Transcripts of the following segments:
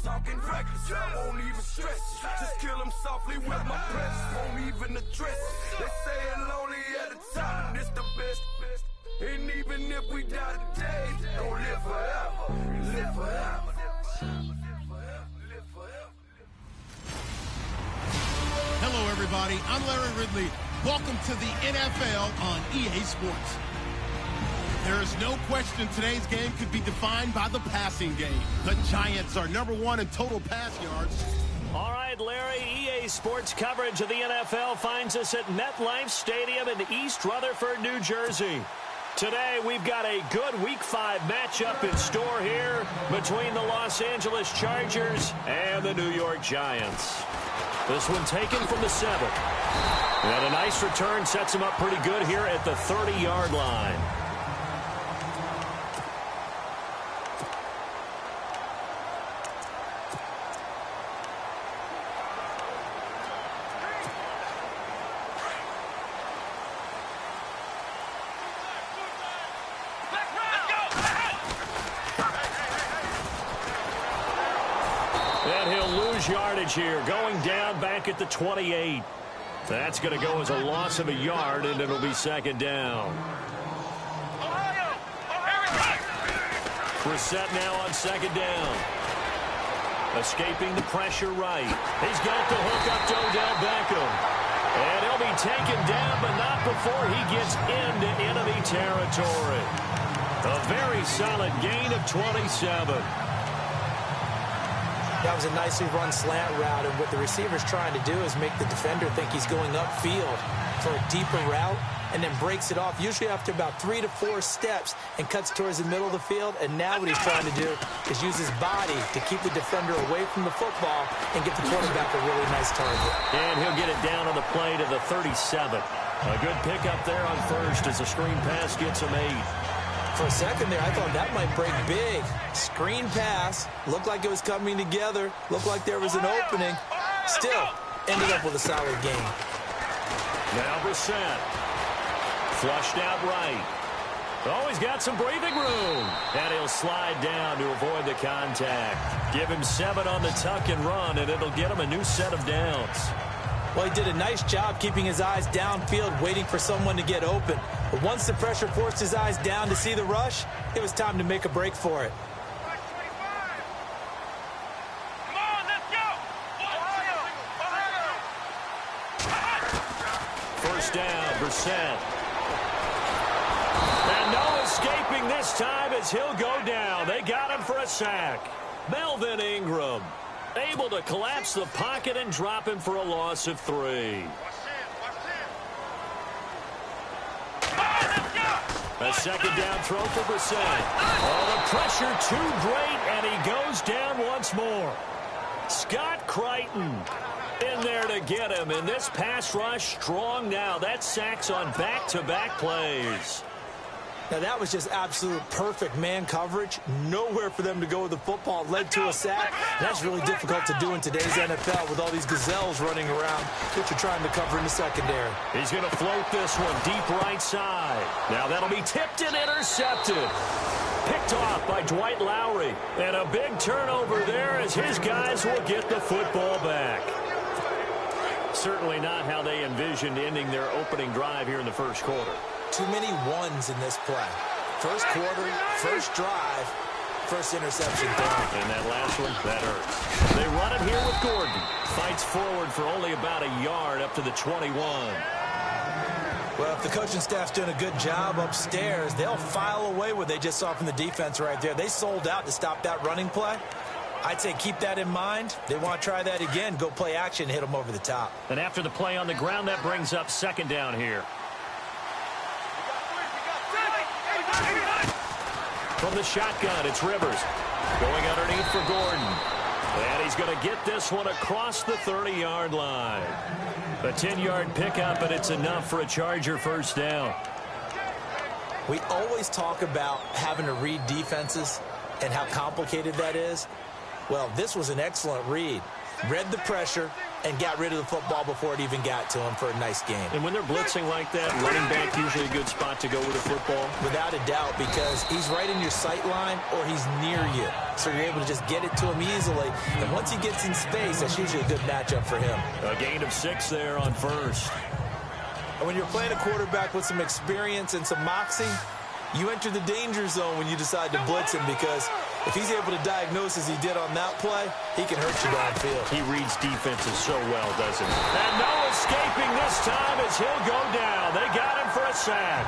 talking reckless. I won't even stress it. Just kill him softly with my press. Won't even address it. They saying lonely at the top, and it's the best. And even if we die today, don't live forever. Live forever. Hello, everybody. I'm Larry Ridley. Welcome to the NFL on EA Sports. There is no question today's game could be defined by the passing game. The Giants are #1 in total pass yards. All right, Larry, EA Sports coverage of the NFL finds us at MetLife Stadium in East Rutherford, New Jersey. Today, we've got a good Week 5 matchup in store here between the Los Angeles Chargers and the New York Giants. This one taken from the 7. And a nice return sets him up pretty good here at the 30-yard line. And he'll lose yardage here, going down back at the 28. That's going to go as a loss of a yard, and it'll be second down. Brissett now on second down. Escaping the pressure right. He's got the hook up to Odell Beckham. And he'll be taken down, but not before he gets into enemy territory. A very solid gain of 27. That was a nicely run slant route, and what the receiver's trying to do is make the defender think he's going upfield for a deeper route, and then breaks it off, usually after about 3 to 4 steps, and cuts towards the middle of the field. And now what he's trying to do is use his body to keep the defender away from the football and get the quarterback a really nice target. And he'll get it down on the play to the 37. A good pickup there on first as the screen pass gets him 8. For a second there, I thought that might break big. Screen pass. Looked like it was coming together. Looked like there was an opening. Still, ended up with a solid game. Now Brissett. Flushed out right. Oh, he's got some breathing room. And he'll slide down to avoid the contact. Give him 7 on the tuck and run, and it'll get him a new set of downs. Well, he did a nice job keeping his eyes downfield, waiting for someone to get open. But once the pressure forced his eyes down to see the rush, it was time to make a break for it. Come on, let's go! First down, Brissett. And no escaping this time as he'll go down. They got him for a sack. Melvin Ingram able to collapse the pocket and drop him for a loss of 3. A second down throw for Brissett. Oh, the pressure too great, and he goes down once more. Scott Crichton in there to get him, and this pass rush strong now. That's sacks on back-to-back plays. Now, that was just absolute perfect man coverage. Nowhere for them to go with the football. Led to a sack. And that's really difficult to do in today's NFL with all these gazelles running around that you're trying to cover in the secondary. He's going to float this one deep right side. Now that'll be tipped and intercepted. Picked off by Dwight Lowry. And a big turnover there as his guys will get the football back. Certainly not how they envisioned ending their opening drive here in the first quarter. Too many ones in this play. First quarter, first drive, first interception throw. And that last one, that hurts. They run it here with Gordon. Fights forward for only about a yard up to the 21. Well, if the coaching staff's doing a good job upstairs, they'll file away what they just saw from the defense right there. They sold out to stop that running play. I'd say keep that in mind. They want to try that again. Go play action, hit them over the top. And after the play on the ground, that brings up second down here. From the shotgun, it's Rivers. Going underneath for Gordon. And he's going to get this one across the 30-yard line. A 10-yard pickup, and it's enough for a Charger first down. We always talk about having to read defenses and how complicated that is. Well, this was an excellent read. Read the pressure and got rid of the football before it even got to him for a nice game. And when they're blitzing like that, running back usually a good spot to go with the football? Without a doubt, because he's right in your sight line or he's near you. So you're able to just get it to him easily. And once he gets in space, that's usually a good matchup for him. A gain of 6 there on first. And when you're playing a quarterback with some experience and some moxie, you enter the danger zone when you decide to blitz him, because if he's able to diagnose as he did on that play, he can hurt you downfield. He reads defenses so well, doesn't he? And no escaping this time as he'll go down. They got him for a sack.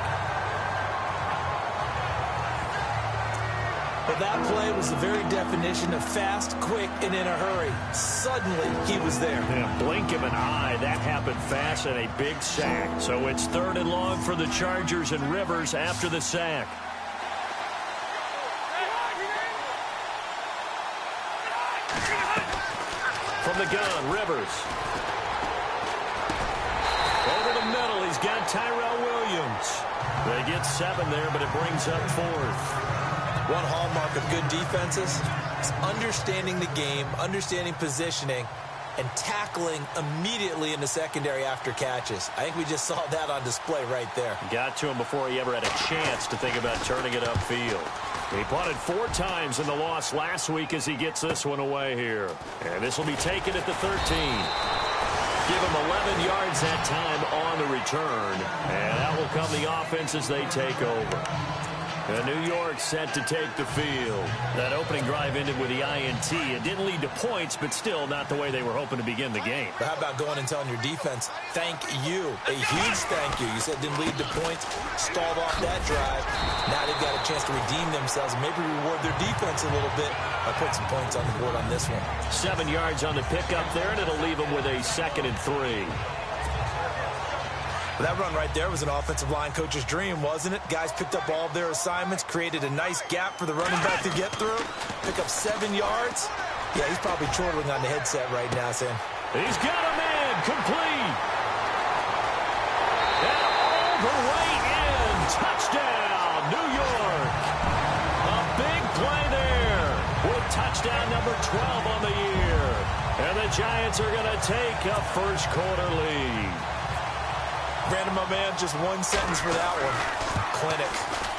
Well, that play was the very definition of fast, quick, and in a hurry. Suddenly, he was there. Yeah, blink of an eye. That happened fast and a big sack. So it's 3rd and long for the Chargers and Rivers after the sack. From the gun, Rivers. Over the middle, he's got Tyrell Williams. They get 7 there, but it brings up 4th. One hallmark of good defenses is understanding the game, understanding positioning, and tackling immediately in the secondary after catches. I think we just saw that on display right there. Got to him before he ever had a chance to think about turning it upfield. He punted 4 times in the loss last week as he gets this one away here. And this will be taken at the 13. Give him 11 yards that time on the return. And that will come the offense as they take over. New York set to take the field. That opening drive ended with the INT. It didn't lead to points, but still not the way they were hoping to begin the game. But how about going and telling your defense, thank you, a huge thank you. You said it didn't lead to points, stalled off that drive. Now they've got a chance to redeem themselves and maybe reward their defense a little bit by putting some points on the board on this one. 7 yards on the pickup there, and it'll leave them with a 2nd and 3. That run right there was an offensive line coach's dream, wasn't it? Guys picked up all of their assignments, created a nice gap for the running back to get through, pick up 7 yards. Yeah, he's probably chortling on the headset right now, Sam. He's got a man complete. And all the way in. Touchdown, New York. A big play there with touchdown number 12 on the year. And the Giants are going to take a first quarter lead. Brandon, my man, just one sentence for that one. Clinic.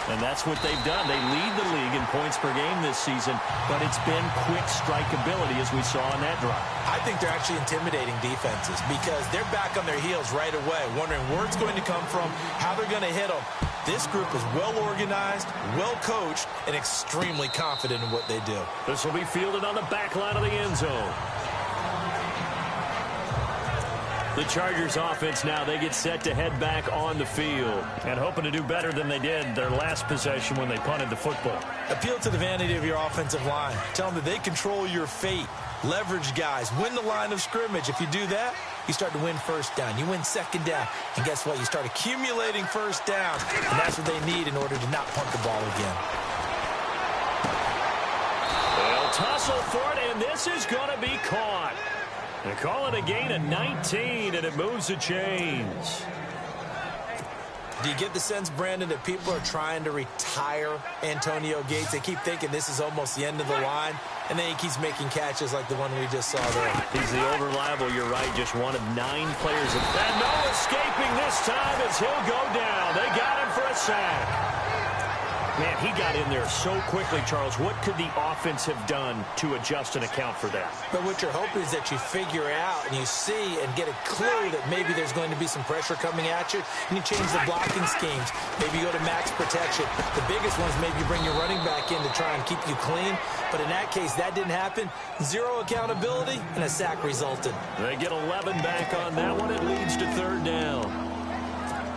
And that's what they've done. They lead the league in points per game this season, but it's been quick strikeability as we saw on that drive. I think they're actually intimidating defenses because they're back on their heels right away, wondering where it's going to come from, how they're going to hit them. This group is well organized, well coached, and extremely confident in what they do. This will be fielded on the back line of the end zone. The Chargers offense now, they get set to head back on the field and hoping to do better than they did their last possession when they punted the football. Appeal to the vanity of your offensive line. Tell them that they control your fate. Leverage guys. Win the line of scrimmage. If you do that, you start to win first down. You win second down. And guess what? You start accumulating first downs. And that's what they need in order to not punt the ball again. They'll tussle for it, and this is going to be caught. They call it a gain of 19, and it moves the chains. Do you get the sense, Brandon, that people are trying to retire Antonio Gates? They keep thinking this is almost the end of the line, and then he keeps making catches like the one we just saw there. He's the over-reliable, you're right, just one of 9 players. And no escaping this time as he'll go down. They got him for a sack. Man, he got in there so quickly, Charles. What could the offense have done to adjust and account for that? But what you're hoping is that you figure out and you see and get a clue that maybe there's going to be some pressure coming at you, and you change the blocking schemes. Maybe you go to max protection. The biggest one is maybe you bring your running back in to try and keep you clean. But in that case, that didn't happen. 0 accountability, and a sack resulted. They get 11 back on that one. It leads to 3rd down.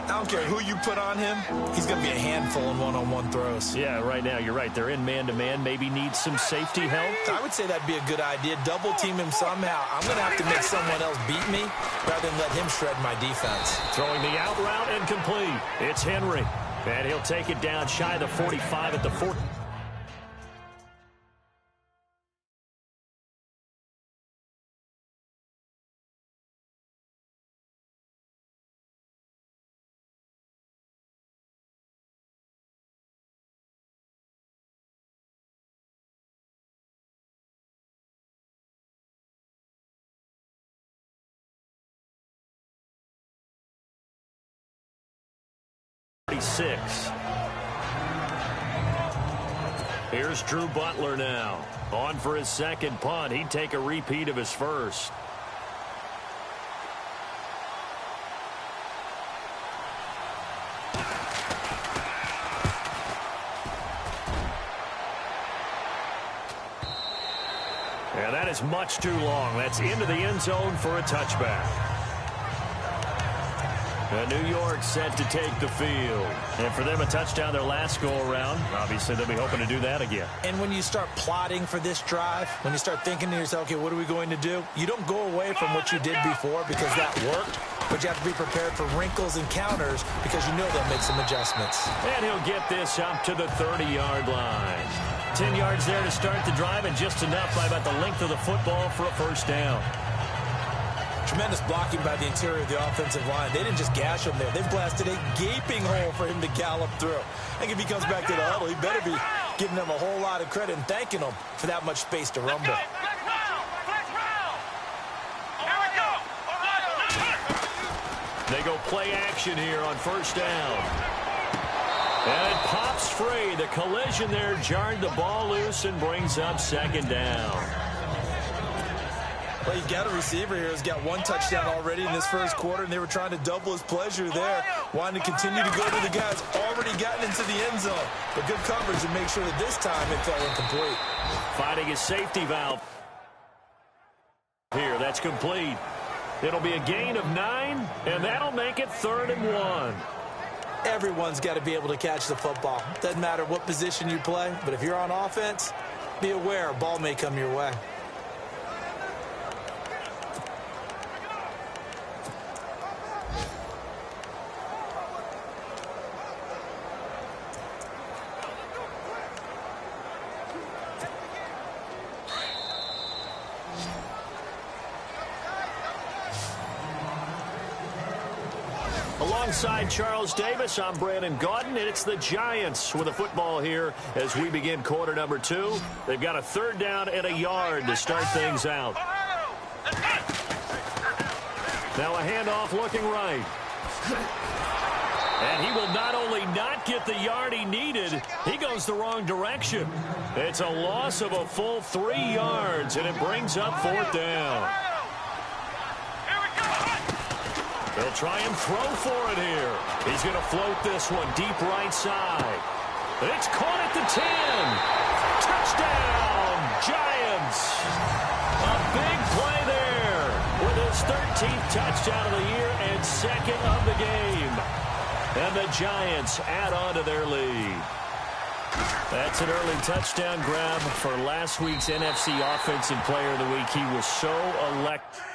I don't care who you put on him. He's going to be a handful in one-on-one throws. Yeah, right now, you're right. They're in man-to-man. Maybe need some safety help. I would say that'd be a good idea. Double team him somehow. I'm going to have to make someone else beat me rather than let him shred my defense. Throwing the out route incomplete. It's Henry. And he'll take it down shy of the 45 at the 40. 6. Here's Drew Butler now. On for his second punt. He'd take a repeat of his first. And that is much too long. That's into the end zone for a touchback. And New York set to take the field. And for them, a touchdown their last go-around. Obviously, they'll be hoping to do that again. And when you start plotting for this drive, when you start thinking to yourself, okay, what are we going to do? You don't go away from what you did before because that worked. But you have to be prepared for wrinkles and counters because you know they'll make some adjustments. And he'll get this up to the 30-yard line. 10 yards there to start the drive, and just enough by about the length of the football for a first down. Tremendous blocking by the interior of the offensive line. They didn't just gash him there. They blasted a gaping hole for him to gallop through. I think if he comes back to the huddle, he better be giving them a whole lot of credit and thanking them for that much space to rumble. They go play action here on first down. And it pops free. The collision there jarred the ball loose and brings up second down. Well, you've got a receiver here who's got one touchdown already in this first quarter, and they were trying to double his pleasure there, wanting to continue to go to the guys already gotten into the end zone. But good coverage to make sure that this time it fell incomplete. Finding his safety valve. Here, that's complete. It'll be a gain of 9, and that'll make it 3rd and 1. Everyone's got to be able to catch the football. Doesn't matter what position you play, but if you're on offense, be aware a ball may come your way. Alongside Charles Davis, I'm Brandon Gaudin, and it's the Giants with the football here as we begin quarter number 2. They've got a 3rd down and a yard to start things out. Now a handoff looking right. And he will not only not get the yard he needed, he goes the wrong direction. It's a loss of a full 3 yards, and it brings up 4th down. They'll try and throw for it here. He's going to float this one deep right side. It's caught at the 10. Touchdown, Giants. A big play there with his 13th touchdown of the year and 2nd of the game. And the Giants add on to their lead. That's an early touchdown grab for last week's NFC Offensive Player of the Week. He was so electric.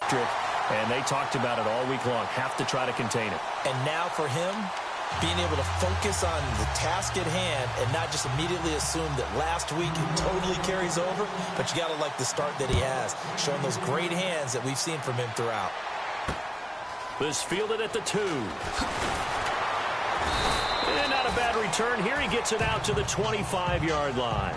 And they talked about it all week long. Have to try to contain it. And now for him, being able to focus on the task at hand and not just immediately assume that last week it totally carries over, but you got to like the start that he has, showing those great hands that we've seen from him throughout. This fielded at the 2. And not a bad return. Here he gets it out to the 25-yard line.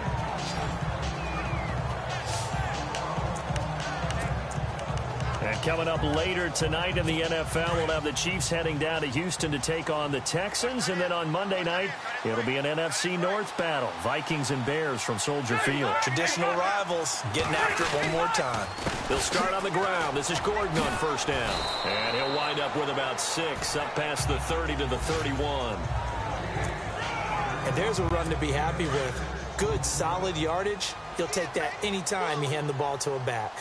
And coming up later tonight in the NFL, we'll have the Chiefs heading down to Houston to take on the Texans. And then on Monday night, it'll be an NFC North battle. Vikings and Bears from Soldier Field. Traditional rivals getting after it one more time. They'll start on the ground. This is Gordon on first down. And he'll wind up with about 6 up past the 30 to the 31. And there's a run to be happy with. Good, solid yardage. He'll take that anytime you hand the ball to a back.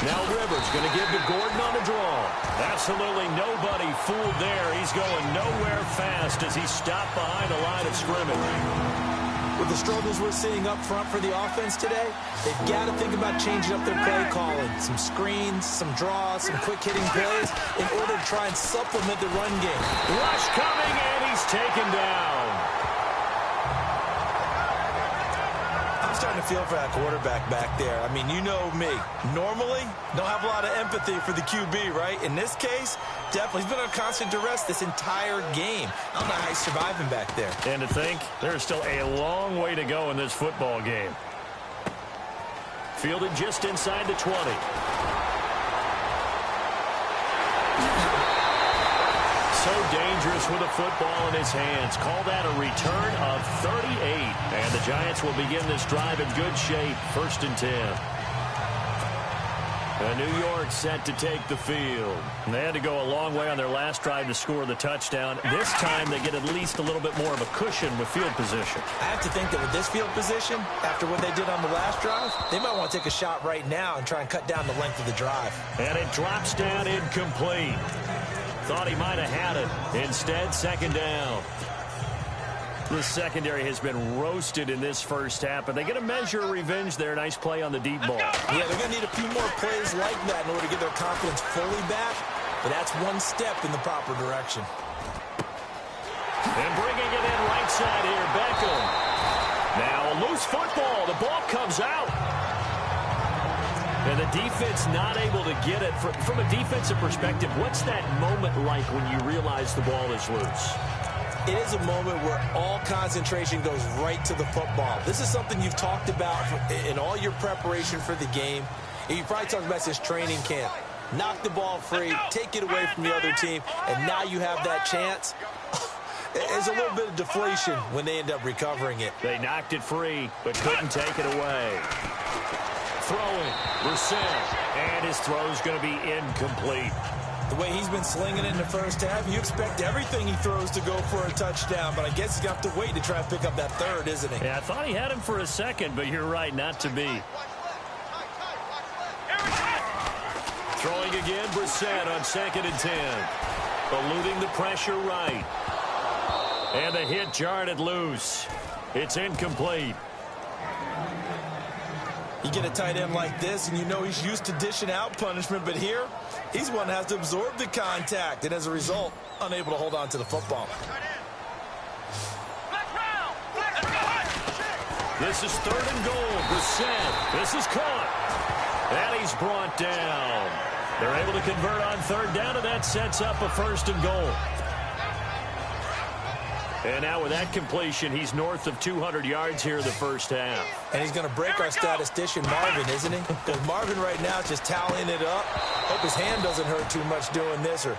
Now Rivers going to give to Gordon on the draw. Absolutely nobody fooled there. He's going nowhere fast as he's stopped behind the line of scrimmage. With the struggles we're seeing up front for the offense today, they've got to think about changing up their play calling. Some screens, some draws, some quick-hitting plays in order to try and supplement the run game. Rush coming, and he's taken down. I'm starting to feel for that quarterback back there. I mean, you know me. Normally, don't have a lot of empathy for the QB, right? In this case, definitely. He's been on constant duress this entire game. I don't know how he's surviving back there. And to think, there's still a long way to go in this football game. Fielded just inside the 20. So dangerous with a football in his hands. Call that a return of 38. And the Giants will begin this drive in good shape. 1st and 10. New York set to take the field. And they had to go a long way on their last drive to score the touchdown. This time they get at least a little bit more of a cushion with field position. I have to think that with this field position, after what they did on the last drive, they might want to take a shot right now and try and cut down the length of the drive. And it drops down incomplete. Thought he might have had it. Instead, 2nd down. The secondary has been roasted in this first half, but they get a measure of revenge there. Nice play on the deep ball. Yeah, they're going to need a few more plays like that in order to get their confidence fully back, but that's one step in the proper direction. And bringing it in right side here, Beckham. Now a loose football. The ball comes out. And the defense not able to get it. From a defensive perspective, what's that moment like when you realize the ball is loose? It is a moment where all concentration goes right to the football. This is something you've talked about in all your preparation for the game. And you probably talked about this training camp. Knock the ball free, take it away from the other team, and now you have that chance. There's a little bit of deflation when they end up recovering it. They knocked it free, but couldn't take it away. Throwing, Brissett, and his throw's going to be incomplete. The way he's been slinging it in the first half, you expect everything he throws to go for a touchdown, but I guess he's got to wait to try and pick up that 3rd, isn't he? Yeah, I thought he had him for a second, but you're right, not to be. Throwing again, Brissett on 2nd and 10. Eluding the pressure right. And the hit jarred it loose. It's incomplete. You get a tight end like this, and you know he's used to dishing out punishment, but here, he's one that has to absorb the contact, and as a result, unable to hold on to the football. This is 3rd and goal. Brissett. This is caught. And he's brought down. They're able to convert on 3rd down, and that sets up a 1st and goal. And now with that completion, he's north of 200 yards here in the first half. And he's going to break our statistician, Marvin, isn't he? Because Marvin right now is just tallying it up. Hope his hand doesn't hurt too much doing this or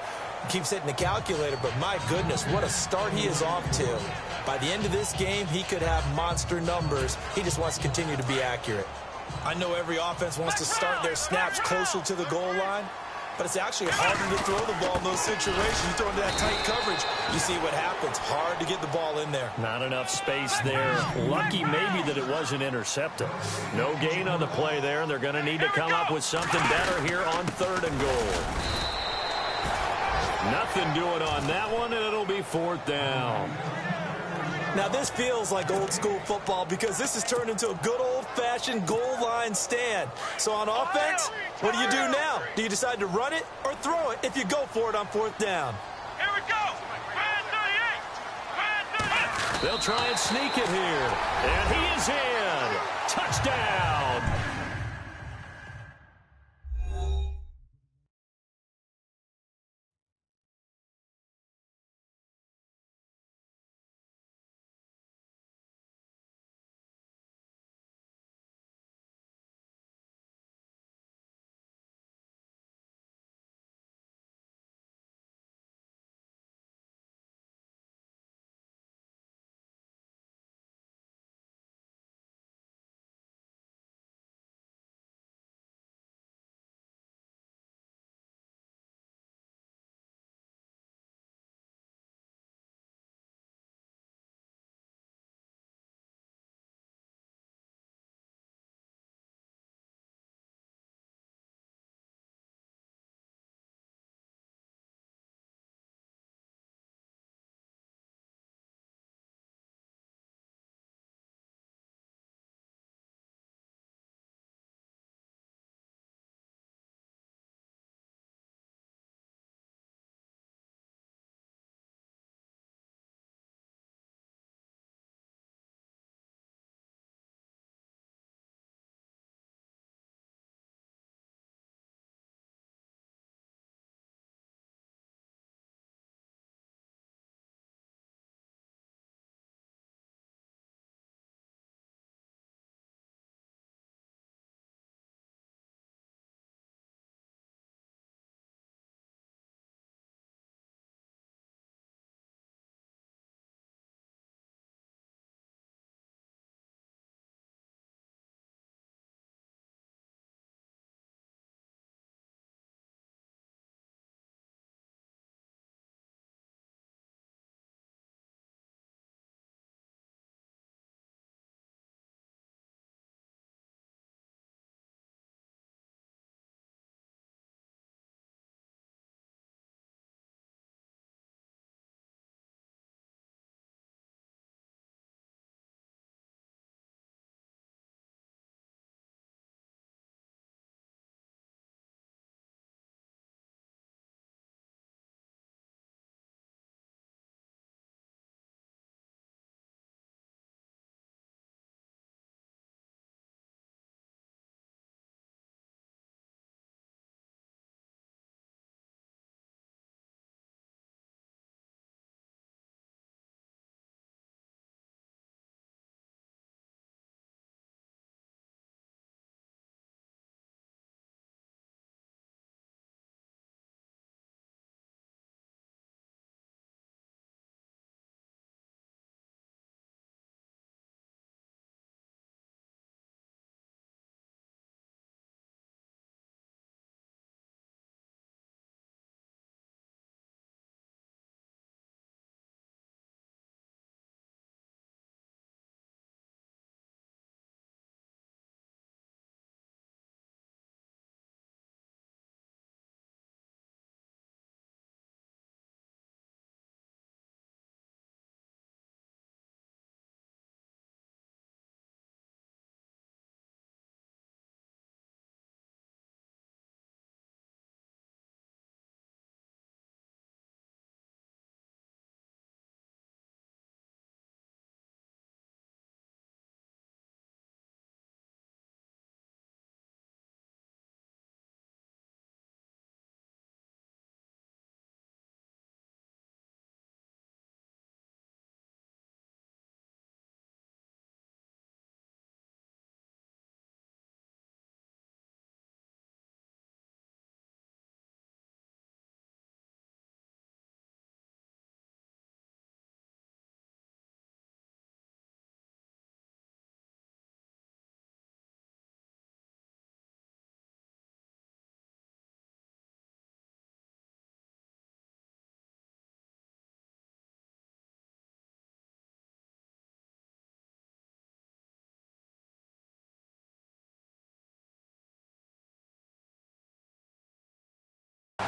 keeps hitting the calculator. But my goodness, what a start he is off to. By the end of this game, he could have monster numbers. He just wants to continue to be accurate. I know every offense wants to start their snaps closer to the goal line, but it's actually harder to throw the ball in those situations. You throw into that tight coverage, you see what happens. Hard to get the ball in there. Not enough space there. Lucky maybe that it wasn't intercepted. No gain on the play there, and they're going to need to come up with something better here on 3rd and goal. Nothing doing on that one, and it'll be 4th down. Now, this feels like old-school football because this has turned into a good old-fashioned goal line stand. So on offense, what do you do now? Do you decide to run it or throw it if you go for it on 4th down? Here we go. Brad 38. They'll try and sneak it here. And he is in. Touchdown.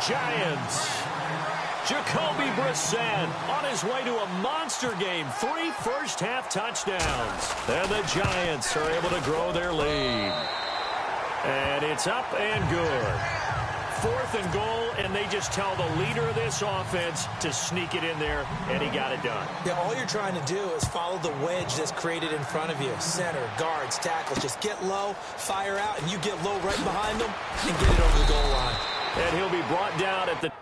Giants Jacoby Brissett on his way to a monster game. 3 first-half touchdowns. And the Giants are able to grow their lead. And it's up and good. 4th and goal, and they just tell the leader of this offense to sneak it in there, and he got it done. Yeah, all you're trying to do is follow the wedge that's created in front of you. Center, guards, tackles. Just get low, fire out, and you get low right behind them and get it over the goal line. And he'll be brought down at the...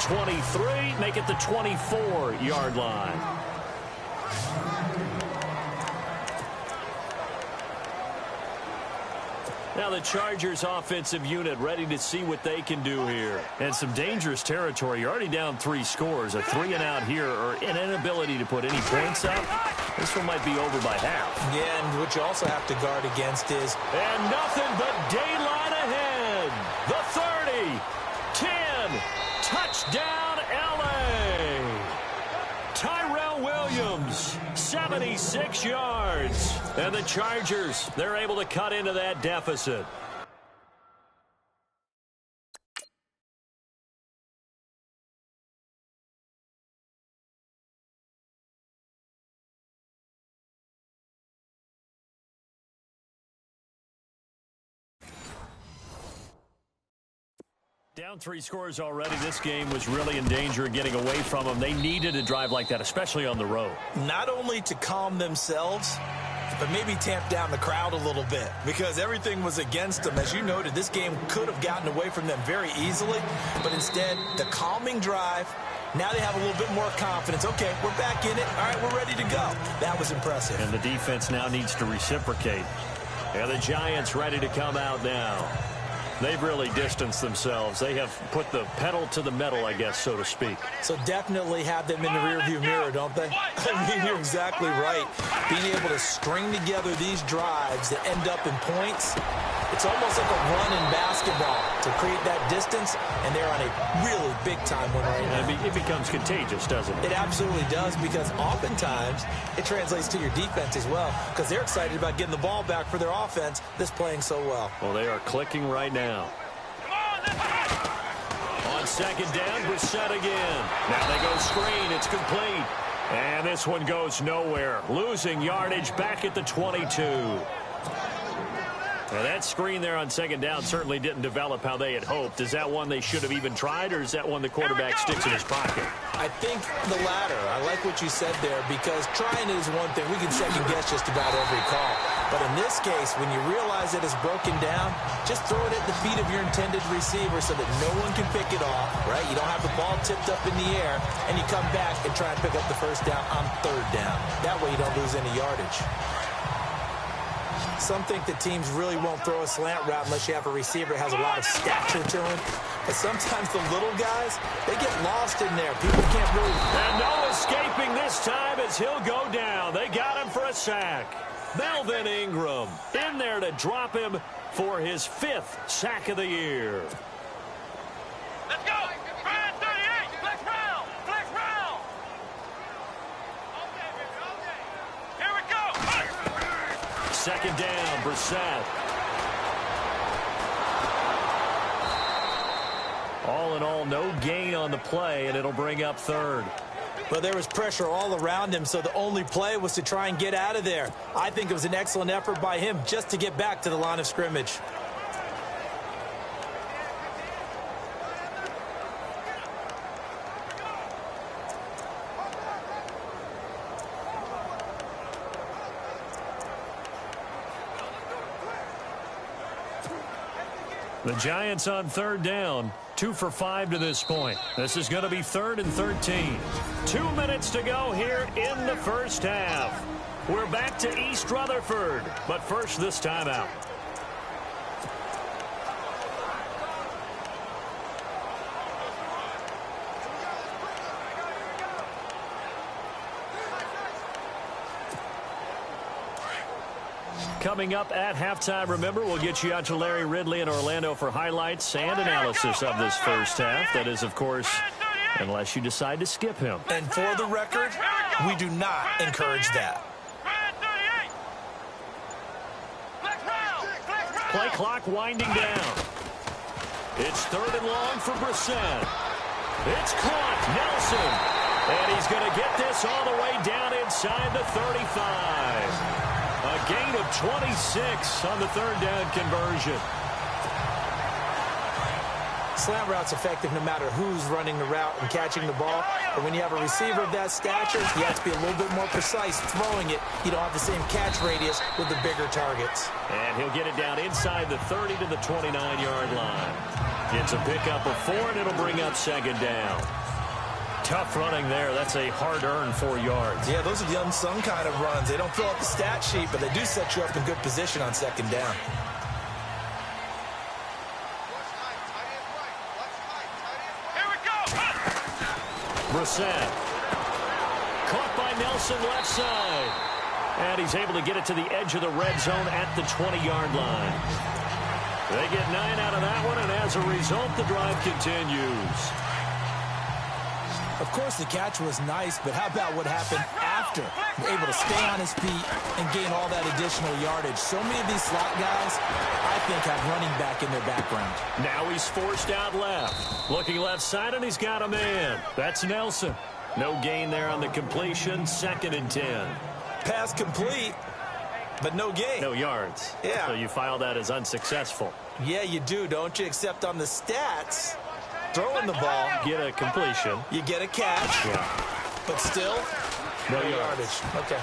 .23, make it the 24-yard line. Now the Chargers offensive unit ready to see what they can do here. And some dangerous territory. You're already down 3 scores. A 3-and-out here or an inability to put any points up. This one might be over by half. Yeah, and what you also have to guard against is... And nothing but daylight ahead. The 30, 10, touchdown L.A. Tyrell Williams, 76 yards. And the Chargers, they're able to cut into that deficit. Down 3 scores already. This game was really in danger of getting away from them. They needed a drive like that, especially on the road. Not only to calm themselves, but maybe tamp down the crowd a little bit because everything was against them. As you noted, this game could have gotten away from them very easily, but instead, the calming drive, now they have a little bit more confidence. Okay, we're back in it. All right, we're ready to go. That was impressive. And the defense now needs to reciprocate. And the Giants ready to come out now. They've really distanced themselves. They have put the pedal to the metal, I guess, so to speak. So definitely have them in the rearview mirror, don't they? I mean, you're exactly right. Being able to string together these drives that end up in points, it's almost like a run in basketball to create that distance, and they're on a really big-time one right now. It becomes contagious, doesn't it? It absolutely does, because oftentimes it translates to your defense as well, because they're excited about getting the ball back for their offense that's playing so well. Well, they are clicking right now. On 2nd down, Brissett again. Now they go screen. It's complete. And this one goes nowhere. Losing yardage back at the 22. Now that screen there on 2nd down certainly didn't develop how they had hoped. Is that one they should have even tried, or is that one the quarterback sticks in his pocket? I think the latter. I like what you said there, because trying it is one thing. We can second guess just about every call. But in this case, when you realize that it's broken down, just throw it at the feet of your intended receiver so that no one can pick it off, right? You don't have the ball tipped up in the air, and you come back and try and pick up the 1st down on 3rd down. That way you don't lose any yardage. Some think that teams really won't throw a slant route unless you have a receiver that has a lot of stature to him. But sometimes the little guys, they get lost in there. People can't really... And no escaping this time as he'll go down. They got him for a sack. Melvin Ingram in there to drop him for his 5th sack of the year. Let's go! Ryan 38! Flex round! Flex round! Here we go! 2nd down, Brissett. All in all, no gain on the play, and it'll bring up 3rd. But there was pressure all around him, so the only play was to try and get out of there. I think it was an excellent effort by him just to get back to the line of scrimmage. The Giants on 3rd down, 2 for 5 to this point. This is going to be 3rd and 13. 2 minutes to go here in the 1st half. We're back to East Rutherford, but first this timeout. Coming up at halftime, remember, we'll get you out to Larry Ridley in Orlando for highlights and analysis of this first half. That is, of course, unless you decide to skip him. And for the record, we do not encourage that. Play clock winding down. It's 3rd and long for Brissett. It's caught. Nelson. And he's going to get this all the way down inside the 35. A gain of 26 on the 3rd down conversion. Slant route's effective no matter who's running the route and catching the ball. But when you have a receiver of that stature, you have to be a little bit more precise throwing it. You don't have the same catch radius with the bigger targets. And he'll get it down inside the 30 to the 29-yard line. It's a pickup of 4, and it'll bring up 2nd down. Tough running there. That's a hard-earned 4 yards. Yeah, those are the unsung kind of runs. They don't fill up the stat sheet, but they do set you up in good position on 2nd down. Here we go. Brissett. Caught by Nelson left side. And he's able to get it to the edge of the red zone at the 20-yard line. They get 9 out of that one, and as a result, the drive continues. Of course, the catch was nice, but how about what happened after? Able to stay on his feet and gain all that additional yardage. So many of these slot guys, I think, have running back in their background. Now he's forced out left. Looking left side, and he's got a man. That's Nelson. No gain there on the completion. 2nd and 10. Pass complete, but no gain. No yards. Yeah. So you file that as unsuccessful. Yeah, you do, don't you? Except on the stats, throwing the ball, Get a completion. you get a catch, Yeah. but still, No yardage. Okay.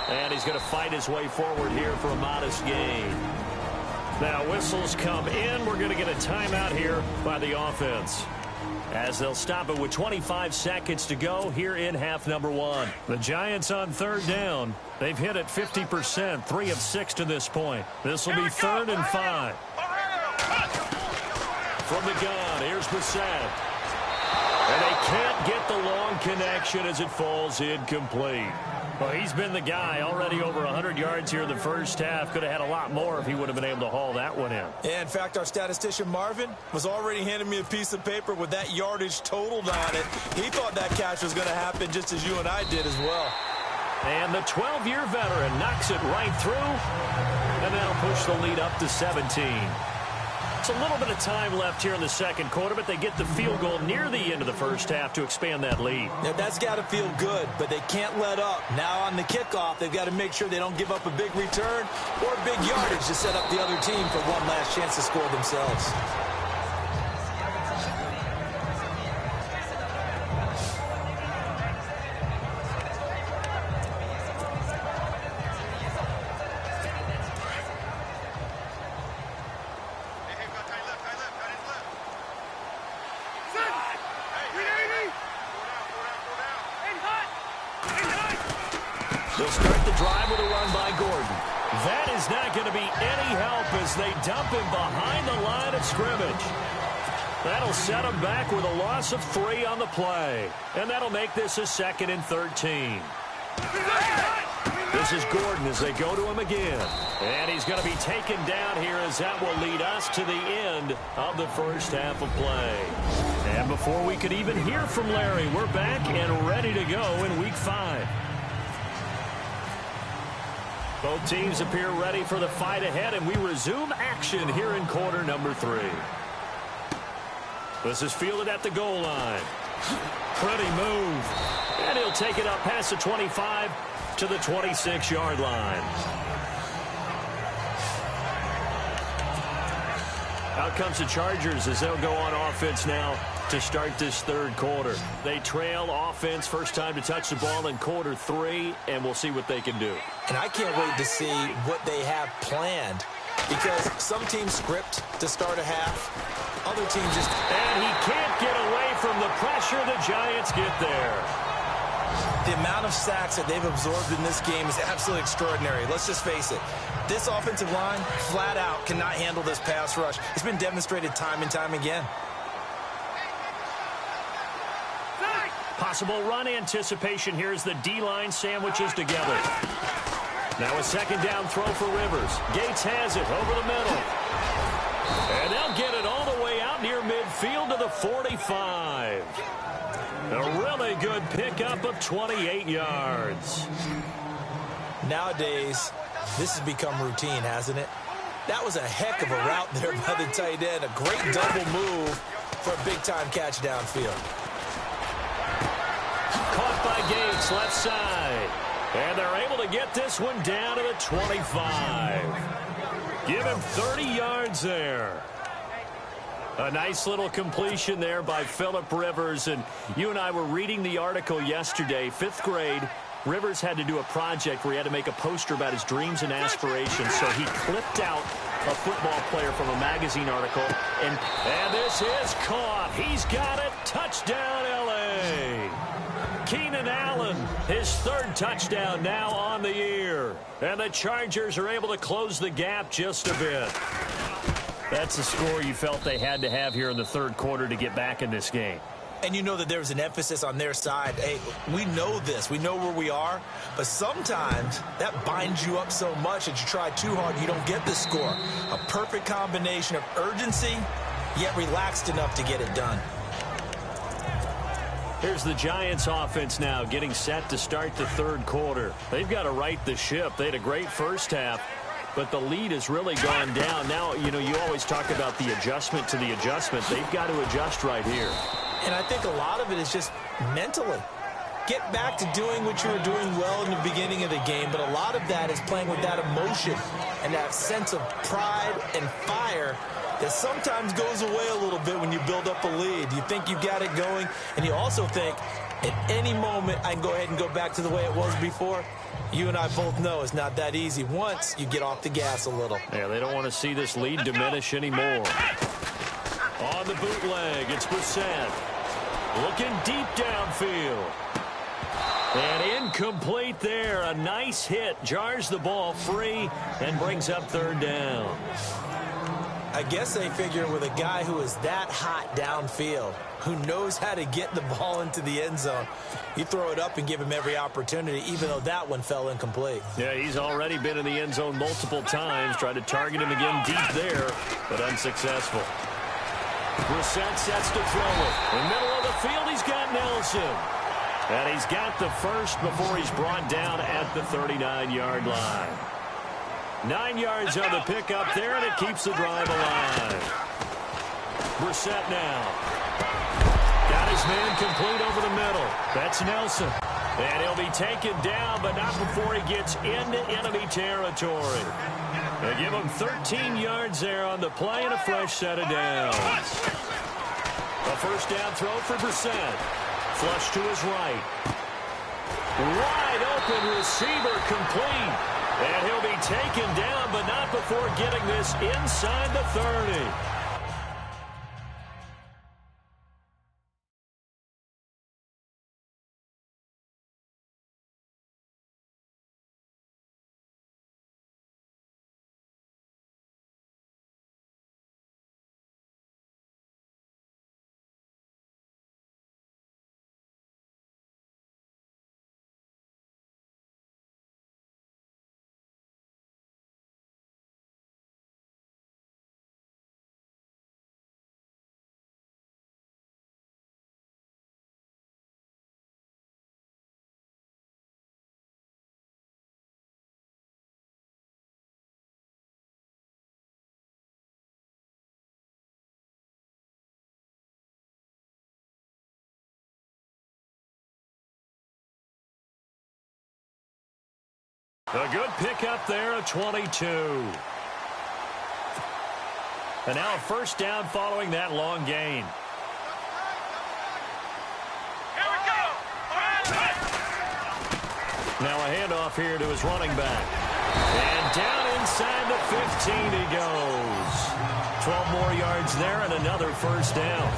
And he's going to fight his way forward here for a modest gain. Now whistles come in. We're going to get a timeout here by the offense, as they'll stop it with 25 seconds to go here in half number 1. The Giants on 3rd down. They've hit it 50%, 3 of 6 to this point. This will be 3rd and 5. From the gun, here's Brissett. And they can't get the long connection as it falls incomplete. Well, he's been the guy already over 100 yards here in the first half. Could have had a lot more if he would have been able to haul that one in. Yeah, in fact, our statistician Marvin was already handing me a piece of paper with that yardage totaled on it. He thought that catch was going to happen just as you and I did as well. And the 12-year veteran knocks it right through, and that'll push the lead up to 17. It's a little bit of time left here in the 2nd quarter, but they get the field goal near the end of the first half to expand that lead. Now, that's got to feel good, but they can't let up. Now on the kickoff, they've got to make sure they don't give up a big return or big yardage to set up the other team for one last chance to score themselves. They'll start the drive with a run by Gordon. That is not going to be any help as they dump him behind the line of scrimmage. That'll set him back with a loss of 3 on the play. And that'll make this a 2nd and 13. This is Gordon as they go to him again. And he's going to be taken down here as that will lead us to the end of the first half of play. And before we could even hear from Larry, we're back and ready to go in Week 5. Both teams appear ready for the fight ahead, and we resume action here in quarter number 3. This is fielded at the goal line. Pretty move. And he'll take it up past the 25 to the 26-yard line. Out comes the Chargers as they'll go on offense now to start this 3rd quarter. They trail offense, first time to touch the ball in quarter 3, and we'll see what they can do. And I can't wait to see what they have planned, because some teams script to start a half, other teams just... And he can't get away from the pressure. The Giants get there. The amount of sacks that they've absorbed in this game is absolutely extraordinary. Let's just face it. This offensive line, flat out, cannot handle this pass rush. It's been demonstrated time and time again. Possible run anticipation here as the D-line sandwiches together. Now a second down throw for Rivers. Gates has it over the middle. And they'll get it all the way out near midfield to the 45. A really good pickup of 28 yards. Nowadays, this has become routine, hasn't it? That was a heck of a route there by the tight end. A great double move for a big-time catch downfield. Caught by Gates, left side. And they're able to get this one down to the 25. Give him 30 yards there. A nice little completion there by Phillip Rivers. And you and I were reading the article yesterday, 5th grade. Rivers had to do a project where he had to make a poster about his dreams and aspirations. So he clipped out a football player from a magazine article. And this is caught. He's got it. Touchdown, L.A. Keenan Allen, his 3rd touchdown now on the year. And the Chargers are able to close the gap just a bit. That's the score you felt they had to have here in the 3rd quarter to get back in this game. And you know that there's an emphasis on their side. Hey, we know this. We know where we are. But sometimes that binds you up so much that you try too hard, you don't get the score. A perfect combination of urgency, yet relaxed enough to get it done. Here's the Giants offense now getting set to start the 3rd quarter. They've got to right the ship. They had a great first half, but the lead has really gone down. Now, you know, you always talk about the adjustment to the adjustment. They've got to adjust right here. And I think a lot of it is just mentally. Get back to doing what you were doing well in the beginning of the game, but a lot of that is playing with that emotion and that sense of pride and fire that sometimes goes away a little bit when you build up a lead. You think you've got it going, and you also think at any moment I can go ahead and go back to the way it was before. You and I both know it's not that easy once you get off the gas a little. Yeah, they don't want to see this lead diminish anymore. On the bootleg, it's Brissett. Looking deep downfield. And incomplete there. A nice hit. Jars the ball free and brings up 3rd down. I guess they figure with a guy who is that hot downfield, who knows how to get the ball into the end zone, you throw it up and give him every opportunity, even though that one fell incomplete. Yeah, he's already been in the end zone multiple times. Tried to target him again deep there, but unsuccessful. Brissett sets to throw it. In the middle of the field, he's got Nelson. And he's got the first before he's brought down at the 39-yard line. 9 yards on the pickup there, and it keeps the drive alive. Brissett now. Got his man complete over the middle. That's Nelson. And he'll be taken down, but not before he gets into enemy territory. They give him 13 yards there on the play and a fresh set of downs. A first down throw for Brissett. Flush to his right. Wide open receiver complete. And he'll be taken down, but not before getting this inside the 30. A good pickup there, a 22. And now a first down following that long gain. Here we go. Now a handoff here to his running back. And down inside the 15 he goes. 12 more yards there and another first down.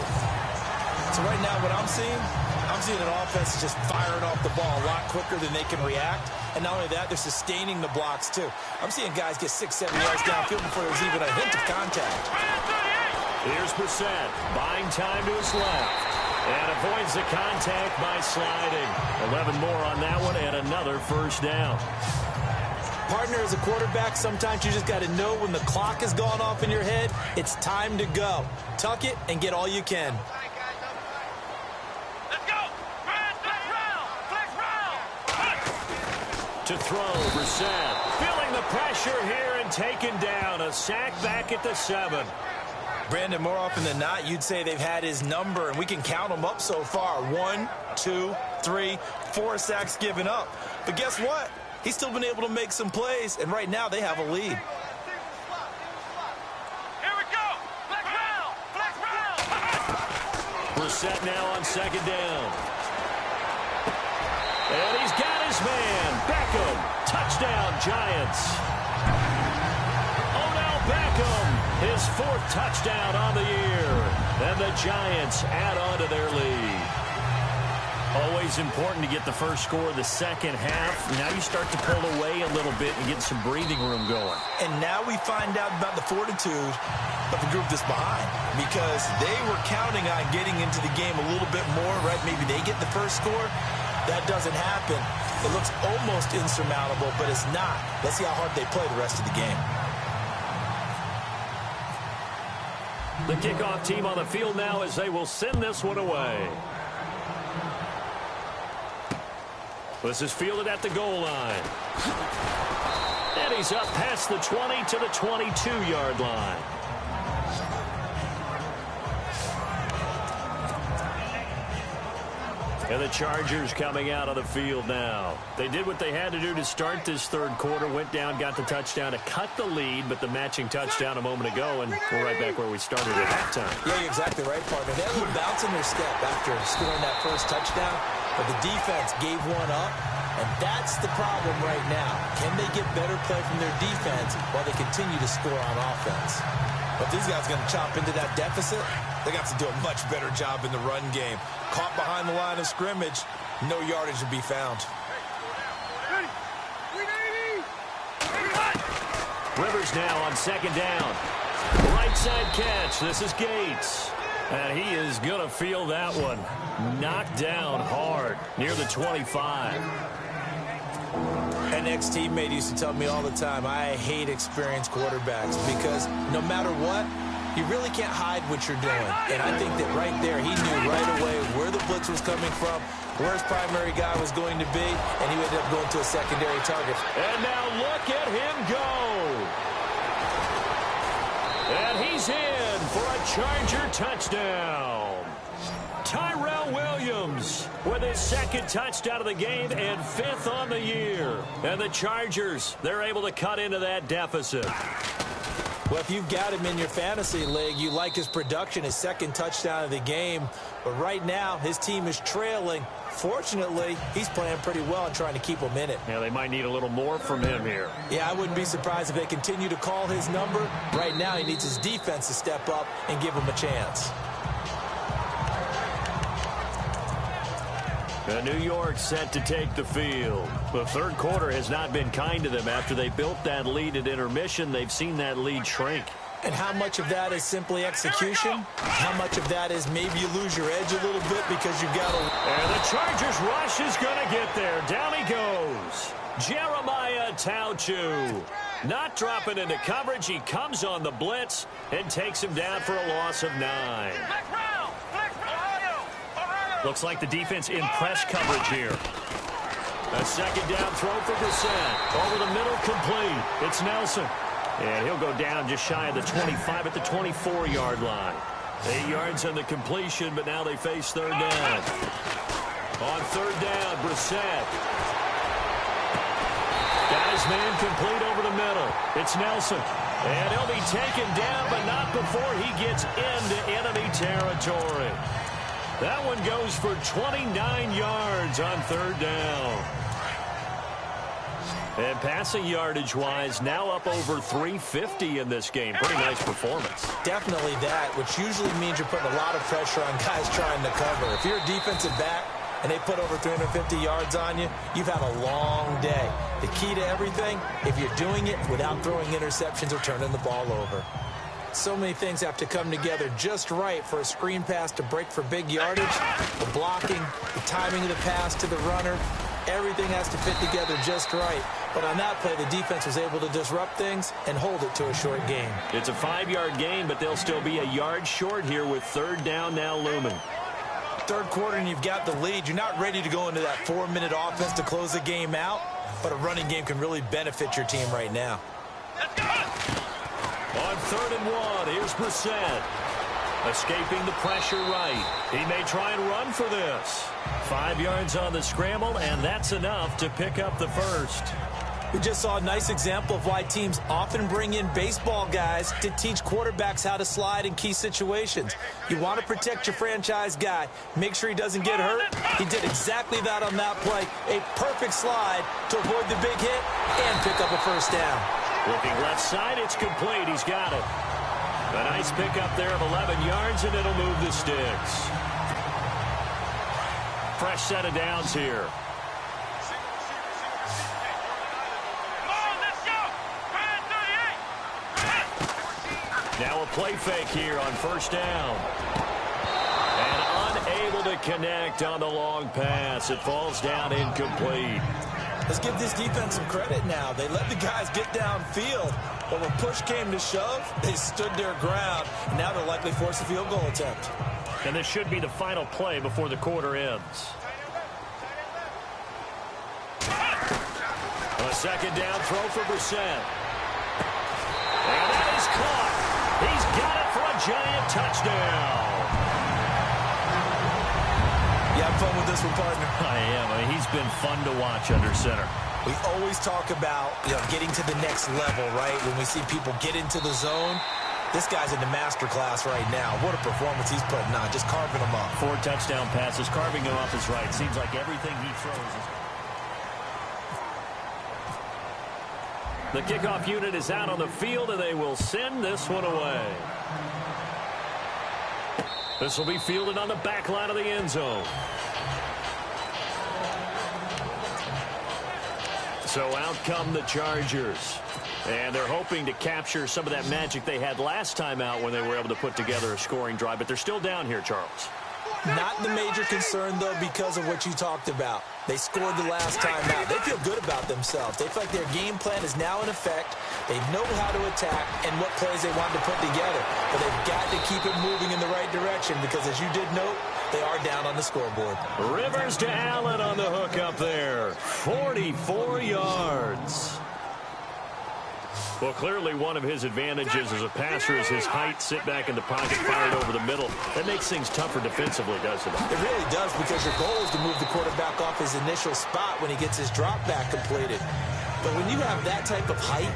So right now what I'm seeing an offense just firing off the ball a lot quicker than they can react. And not only that, they're sustaining the blocks, too. I'm seeing guys get 6-7 yards downfield before there's even a hint of contact. Here's Brissett, buying time to his left. And avoids the contact by sliding. 11 more on that one and another first down. Partner, as a quarterback, sometimes you just got to know when the clock has gone off in your head, it's time to go. Tuck it and get all you can. Let's go. Flex round. To throw, Brissett. Feeling the pressure here and taken down. A sack back at the 7. Brandon, more often than not, you'd say they've had his number, and we can count them up so far. 1, 2, 3, 4 sacks given up. But guess what? He's still been able to make some plays, and right now they have a lead. Here we go. Flex round. Brissett now on 2nd down. And he's got his man. Beckham. Touchdown, Giants. Odell Beckham. His 4th touchdown on the year. And the Giants add on to their lead. Always important to get the first score of the second half. Now you start to pull away a little bit and get some breathing room going. And now we find out about the fortitude of the group that's behind, because they were counting on getting into the game a little bit more, right? Maybe they get the first score. That doesn't happen. It looks almost insurmountable, but it's not. Let's see how hard they play the rest of the game. The kickoff team on the field now as they will send this one away. This is fielded at the goal line. And he's up past the 20 to the 22-yard line. And the Chargers coming out of the field now. They did what they had to do to start this third quarter. Went down, got the touchdown to cut the lead, but the matching touchdown a moment ago, and we're right back where we started at halftime. Yeah, you're exactly right, partner. They had a little bounce in their step after scoring that first touchdown, but the defense gave one up, and that's the problem right now. Can they get better play from their defense while they continue to score on offense? But these guys are going to chop into that deficit. They got to do a much better job in the run game. Caught behind the line of scrimmage, no yardage to be found. Rivers now on 2nd down. Right side catch. This is Gates. And he is going to feel that one. Knocked down hard near the 25. An ex-teammate used to tell me all the time, I hate experienced quarterbacks because no matter what, you really can't hide what you're doing. And I think that right there, he knew right away where the blitz was coming from, where his primary guy was going to be, and he ended up going to a secondary target. And now look at him go. And he's in for a Charger touchdown. Tyrell Williams with his 2nd touchdown of the game and 5th on the year. And the Chargers, they're able to cut into that deficit. Well, if you've got him in your fantasy league, you like his production, his 2nd touchdown of the game. But right now, his team is trailing. Fortunately, he's playing pretty well and trying to keep them in it. Yeah, they might need a little more from him here. Yeah, I wouldn't be surprised if they continue to call his number. Right now, he needs his defense to step up and give him a chance. New York set to take the field. The third quarter has not been kind to them. After they built that lead at intermission, they've seen that lead shrink. And how much of that is simply execution? How much of that is maybe you lose your edge a little bit because you've got to... And the Chargers rush is going to get there. Down he goes. Jeremiah Tauchu. Not dropping into coverage. He comes on the blitz and takes him down for a loss of 9. Looks like the defense in press coverage here. A 2nd down throw for Brissett. Over the middle, complete. It's Nelson. And he'll go down just shy of the 25 at the 24-yard line. 8 yards on the completion, but now they face 3rd down. On 3rd down, Brissett. Got his man complete over the middle. It's Nelson. And he'll be taken down, but not before he gets into enemy territory. That one goes for 29 yards on 3rd down. And passing yardage-wise, now up over 350 in this game. Pretty nice performance. Definitely that, which usually means you're putting a lot of pressure on guys trying to cover. If you're a defensive back and they put over 350 yards on you, you've had a long day. The key to everything, if you're doing it without throwing interceptions or turning the ball over. So many things have to come together just right for a screen pass to break for big yardage, the blocking, the timing of the pass to the runner. Everything has to fit together just right. But on that play, the defense was able to disrupt things and hold it to a short game. It's a 5-yard gain, but they'll still be a yard short here with third down now looming. Third quarter and you've got the lead. You're not ready to go into that 4-minute offense to close the game out, but a running game can really benefit your team right now. Let's go! On 3rd and 1, here's Brissett. Escaping the pressure right. He may try and run for this. 5 yards on the scramble, and that's enough to pick up the first. We just saw a nice example of why teams often bring in baseball guys to teach quarterbacks how to slide in key situations. You want to protect your franchise guy. Make sure he doesn't get hurt. He did exactly that on that play. A perfect slide to avoid the big hit and pick up a first down. Looking left side, it's complete. He's got it. A nice pickup there of 11 yards, and it'll move the sticks. Fresh set of downs here. Now a play fake here on first down. And unable to connect on the long pass. It falls down incomplete. Let's give this defense some credit now. They let the guys get downfield, but when push came to shove, they stood their ground. And now they'll likely force a field goal attempt. And this should be the final play before the quarter ends. A second down throw for Brissett. And that is caught. He's got it for a giant touchdown. You have fun with this one, partner? I am. I mean, he's been fun to watch under center. We always talk about, getting to the next level, right? When we see people get into the zone, this guy's in the master class right now. What a performance he's putting on, just carving them up. 4 touchdown passes, carving him up is right. Seems like everything he throws is... The kickoff unit is out on the field, and they will send this one away. This will be fielded on the back line of the end zone. So out come the Chargers. And they're hoping to capture some of that magic they had last time out when they were able to put together a scoring drive. But they're still down here, Charles. Not the major concern, though, because of what you talked about. They scored the last time out. They feel good about themselves. They feel like their game plan is now in effect. They know how to attack and what plays they want to put together. But they've got to keep it moving in the right direction because, as you did note, they are down on the scoreboard. Rivers to Allen on the hook up there. 44 yards. Well, clearly one of his advantages as a passer is his height. Sit back in the pocket, fired over the middle. That makes things tougher defensively, doesn't it? It really does, because your goal is to move the quarterback off his initial spot when he gets his drop back completed. But when you have that type of height,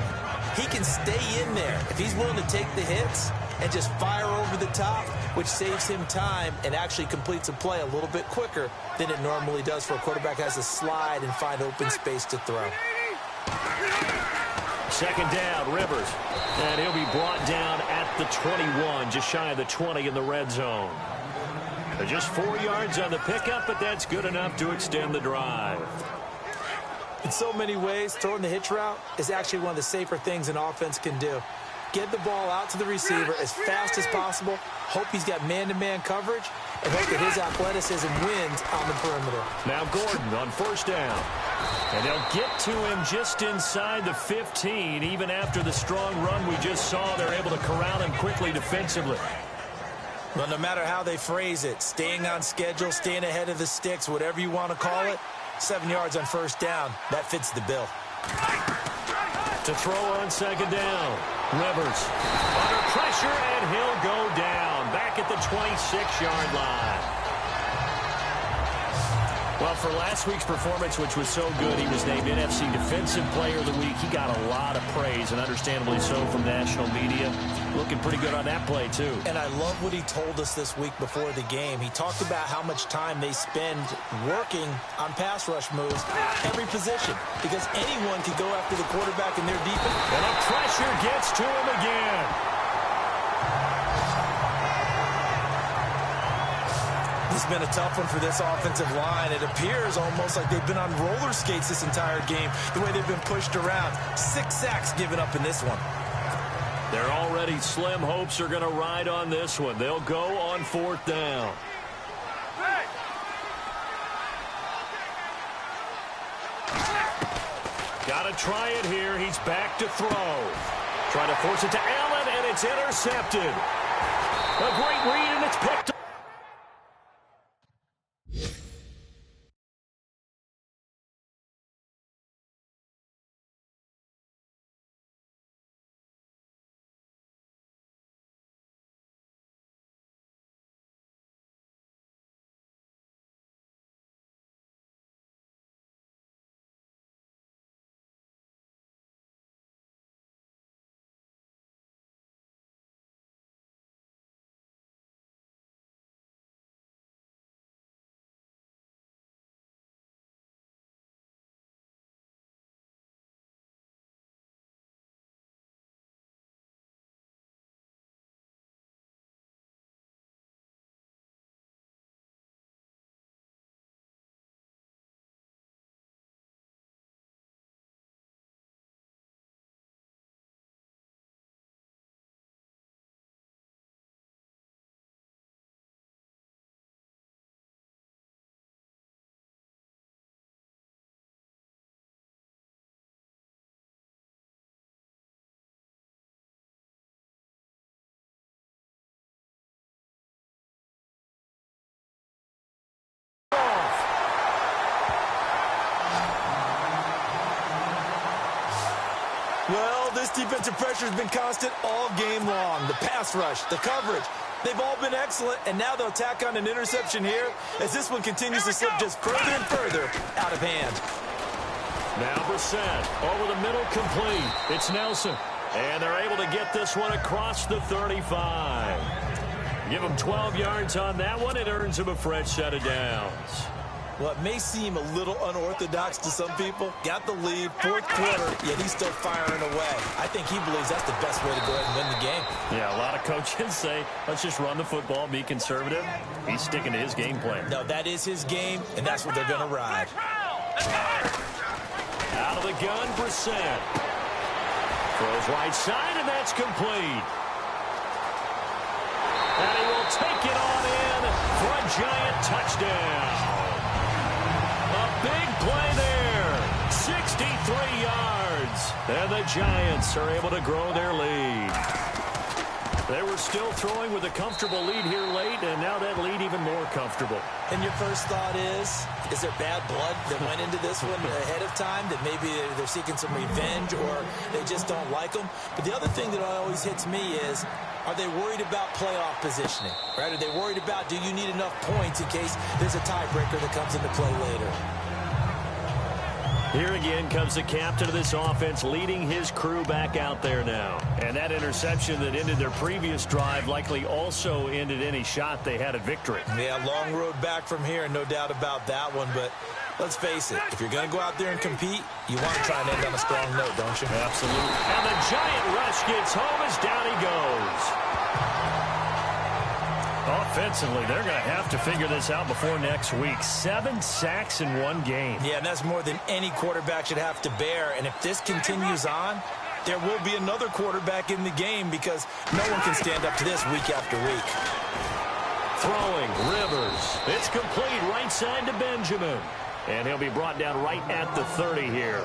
he can stay in there. If he's willing to take the hits and just fire over the top, which saves him time and actually completes a play a little bit quicker than it normally does for a quarterback has to slide and find open space to throw. Second down, Rivers. And he'll be brought down at the 21, just shy of the 20 in the red zone. Just 4 yards on the pickup, but that's good enough to extend the drive. In so many ways, throwing the hitch route is actually one of the safer things an offense can do. Get the ball out to the receiver as fast as possible, hope he's got man-to-man coverage, and hope that his athleticism wins on the perimeter. Now Gordon on first down. And they'll get to him just inside the 15. Even after the strong run we just saw, they're able to corral him quickly defensively. Well, no matter how they phrase it, staying on schedule, staying ahead of the sticks, whatever you want to call it, 7 yards on first down, that fits the bill. To throw on second down, Rivers under pressure, and he'll go down back at the 26-yard line. Well, for last week's performance, which was so good, he was named NFC Defensive Player of the Week. He got a lot of praise, and understandably so, from national media. Looking pretty good on that play, too. And I love what he told us this week before the game. He talked about how much time they spend working on pass rush moves, every position, because anyone can go after the quarterback in their defense. And the pressure gets to him again. It's been a tough one for this offensive line. It appears almost like they've been on roller skates this entire game, the way they've been pushed around. 6 sacks given up in this one. Their already slim hopes are going to ride on this one. They'll go on fourth down. Got to try it here. He's back to throw. Trying to force it to Allen, and it's intercepted. A great read, and it's picked up. Well, this defensive pressure has been constant all game long. The pass rush, the coverage, they've all been excellent, and now they'll tack on an interception here as this one continues to slip just further and further out of hand. Now Brissett over the middle, complete. It's Nelson, and they're able to get this one across the 35. Give him 12 yards on that one. It earns him a fresh set of downs. Well, it may seem a little unorthodox to some people. Got the lead, fourth quarter, yet he's still firing away. I think he believes that's the best way to go ahead and win the game. Yeah, a lot of coaches say, let's just run the football, be conservative. He's sticking to his game plan. No, that is his game, and that's what they're going to ride. Out of the gun, Brissett. Throws right side, and that's complete. And he will take it on in for a giant touchdown. Big play there, 63 yards, and the Giants are able to grow their lead. They were still throwing with a comfortable lead here late, and now that lead even more comfortable. And your first thought is there bad blood that went into this one ahead of time, that maybe they're seeking some revenge or they just don't like them? But the other thing that always hits me is, are they worried about playoff positioning? Right? Are they worried about, do you need enough points in case there's a tiebreaker that comes into play later? Here again comes the captain of this offense, leading his crew back out there now. And that interception that ended their previous drive likely also ended any shot they had at victory. Yeah, long road back from here, no doubt about that one. But let's face it, if you're going to go out there and compete, you want to try and end on a strong note, don't you? Absolutely. And the giant rush gets home as down he goes. Offensively, they're going to have to figure this out before next week. 7 sacks in one game. Yeah, and that's more than any quarterback should have to bear. And if this continues on, there will be another quarterback in the game because no one can stand up to this week after week. Throwing, Rivers. It's complete right side to Benjamin. And he'll be brought down right at the 30 here.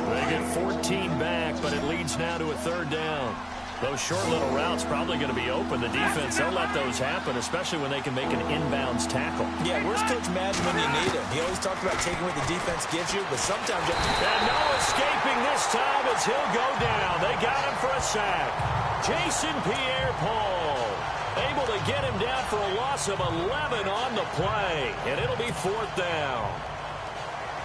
They get 14 back, but it leads now to a third down. Those short little routes probably going to be open. The defense, they'll let those happen, especially when they can make an inbounds tackle. Yeah, where's Coach Madden when you need him? He always talked about taking what the defense gives you, but sometimes you have to... And no escaping this time as he'll go down. They got him for a sack. Jason Pierre-Paul able to get him down for a loss of 11 on the play, and it'll be fourth down.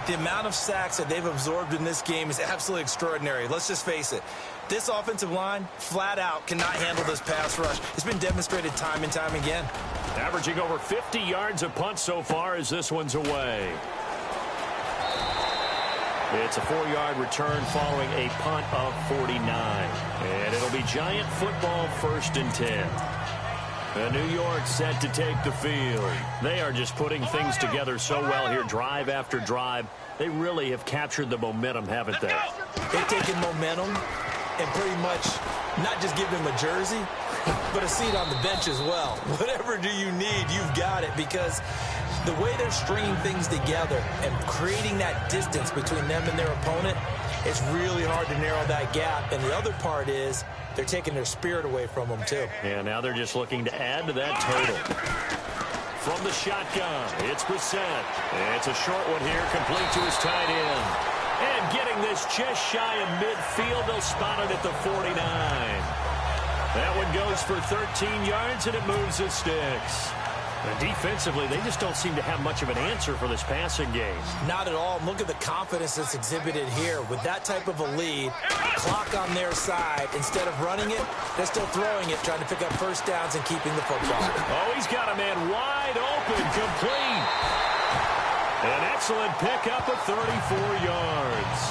The amount of sacks that they've absorbed in this game is absolutely extraordinary. Let's just face it. This offensive line, flat out, cannot handle this pass rush. It's been demonstrated time and time again. Averaging over 50 yards a punt so far as this one's away. It's a 4-yard return following a punt of 49. And it'll be Giant football, 1st and 10. And New York set to take the field. They are just putting things together so well here, drive after drive. They really have captured the momentum, haven't they? They've taken momentum and pretty much not just give him a jersey, but a seat on the bench as well. Whatever do you need, you've got it, because the way they're stringing things together and creating that distance between them and their opponent, it's really hard to narrow that gap. And the other part is they're taking their spirit away from them, too. Yeah, now they're just looking to add to that total. From the shotgun, it's Brissett. It's a short one here, complete to his tight end. And getting this just shy of midfield, they'll spot it at the 49. That one goes for 13 yards, and it moves the sticks. And defensively, they just don't seem to have much of an answer for this passing game. Not at all. Look at the confidence that's exhibited here. With that type of a lead, clock on their side, instead of running it, they're still throwing it, trying to pick up first downs and keeping the football. Oh, he's got a man wide open, complete. An excellent pickup of 34 yards.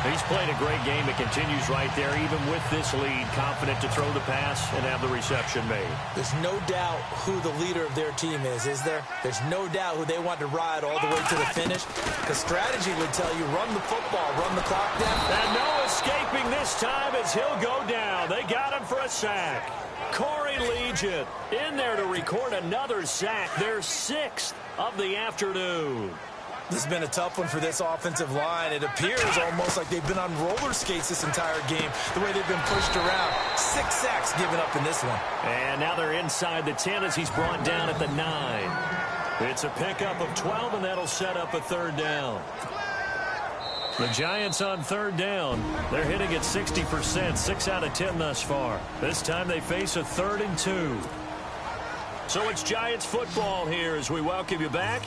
He's played a great game. It continues right there, even with this lead, confident to throw the pass and have the reception made. There's no doubt who the leader of their team is there? There's no doubt who they want to ride all the way to the finish. Because strategy would tell you, run the football, run the clock down. And no escaping this time as he'll go down. They got him for a sack. Corey Legion in there to record another sack, their 6th of the afternoon. This has been a tough one for this offensive line. It appears almost like they've been on roller skates this entire game, the way they've been pushed around. 6 sacks given up in this one. And now they're inside the 10 as he's brought down at the 9. It's a pickup of 12, and that'll set up a third down. The Giants on third down. They're hitting at 60%, 6 out of 10 thus far. This time they face a 3rd and 2. So it's Giants football here as we welcome you back.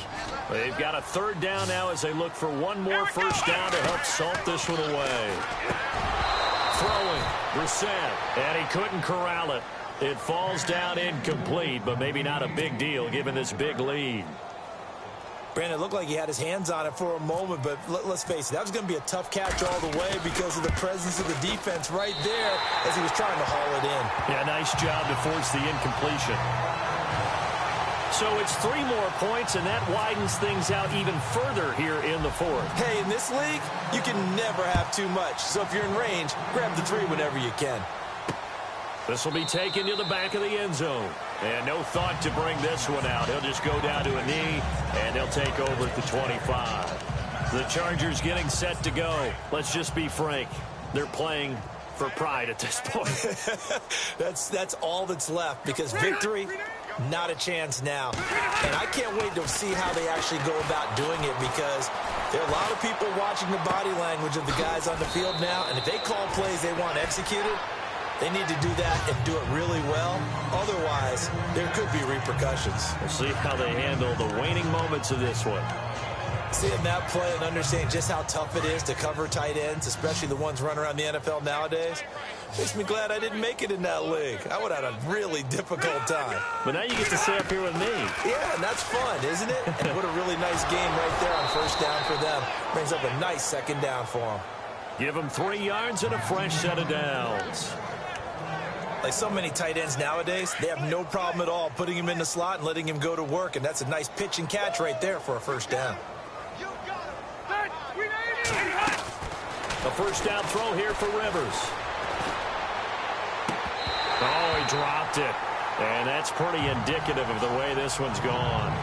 They've got a third down now as they look for one more first down to help salt this one away. Throwing, Brissett, and he couldn't corral it. It falls down incomplete, but maybe not a big deal given this big lead. Brandon, it looked like he had his hands on it for a moment, but let's face it, that was going to be a tough catch all the way because of the presence of the defense right there as he was trying to haul it in. Yeah, nice job to force the incompletion. So it's 3 more points, and that widens things out even further here in the 4th. Hey, in this league, you can never have too much. So if you're in range, grab the 3 whenever you can. This will be taken to the back of the end zone. And no thought to bring this one out. He'll just go down to a knee, and he'll take over at the 25. The Chargers getting set to go. Let's just be frank. They're playing for pride at this point. That's all that's left because victory, not a chance now. And I can't wait to see how they actually go about doing it because there are a lot of people watching the body language of the guys on the field now. And if they call plays they want executed, they need to do that and do it really well. Otherwise, there could be repercussions. We'll see how they handle the waning moments of this one. Seeing that play and understanding just how tough it is to cover tight ends, especially the ones running around the NFL nowadays, makes me glad I didn't make it in that league. I would have had a really difficult time. But now you get to sit up here with me. Yeah, and that's fun, isn't it? And what a really nice game right there on first down for them. Brings up a nice second down for them. Give them 3 yards and a fresh set of downs. Like so many tight ends nowadays, they have no problem at all putting him in the slot and letting him go to work. And that's a nice pitch and catch right there for a first down. A first down throw here for Rivers. Oh, he dropped it. And that's pretty indicative of the way this one's gone.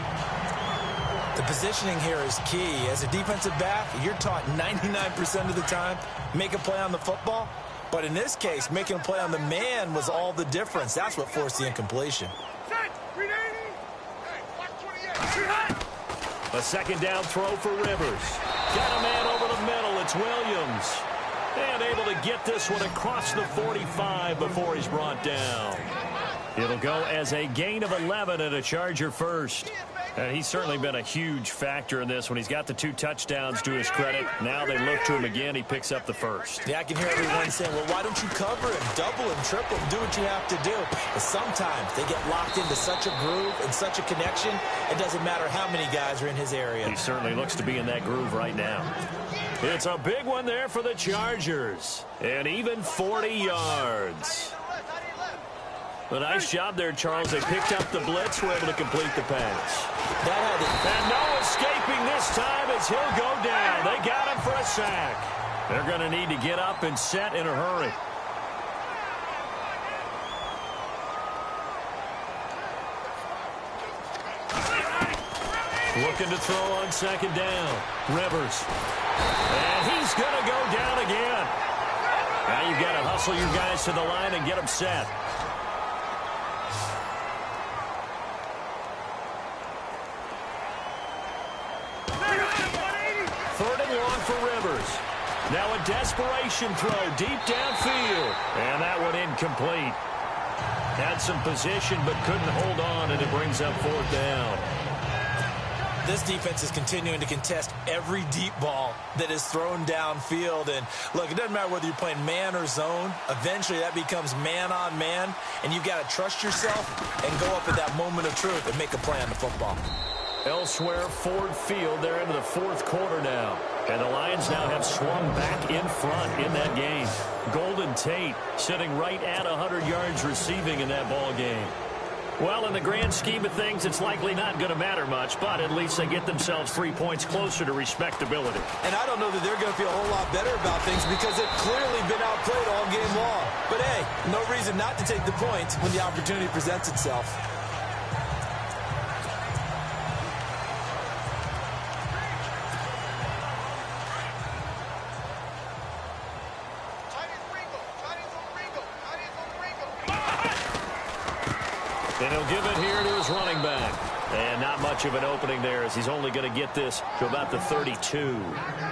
The positioning here is key. As a defensive back, you're taught 99% of the time, make a play on the football. But in this case, making a play on the man was all the difference. That's what forced the incompletion. A second down throw for Rivers. Got a man over the middle. It's Williams. And able to get this one across the 45 before he's brought down. It'll go as a gain of 11 and a Charger first. And he's certainly been a huge factor in this when he's got the 2 touchdowns to his credit. Now they look to him again. He picks up the first. Yeah, I can hear everyone saying, well, why don't you cover him, double him, triple him, do what you have to do. But sometimes they get locked into such a groove and such a connection, it doesn't matter how many guys are in his area. He certainly looks to be in that groove right now. It's a big one there for the Chargers. And even 40 yards. A nice job there, Charles. They picked up the blitz, were able to complete the pass. And no escaping this time as he'll go down. They got him for a sack. They're going to need to get up and set in a hurry. Looking to throw on second down. Rivers. And he's going to go down again. Now you've got to hustle your guys to the line and get them set. Third and long for Rivers. Now a desperation throw deep downfield. And that one incomplete. Had some position but couldn't hold on, and it brings up fourth down. This defense is continuing to contest every deep ball that is thrown downfield. And, look, it doesn't matter whether you're playing man or zone. Eventually, that becomes man-on-man, and you've got to trust yourself and go up at that moment of truth and make a play on the football. Elsewhere, Ford Field, they're into the fourth quarter now. And the Lions now have swung back in front in that game. Golden Tate sitting right at 100 yards receiving in that ball game. Well, in the grand scheme of things, it's likely not going to matter much, but at least they get themselves 3 points closer to respectability. And I don't know that they're going to feel a whole lot better about things because they've clearly been outplayed all game long. But, hey, no reason not to take the points when the opportunity presents itself. And he'll give it here to his running back. And not much of an opening there as he's only going to get this to about the 32.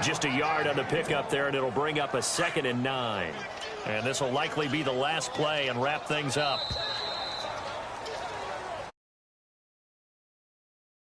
Just a yard on the pickup there, and it'll bring up a 2nd and 9. And this will likely be the last play and wrap things up.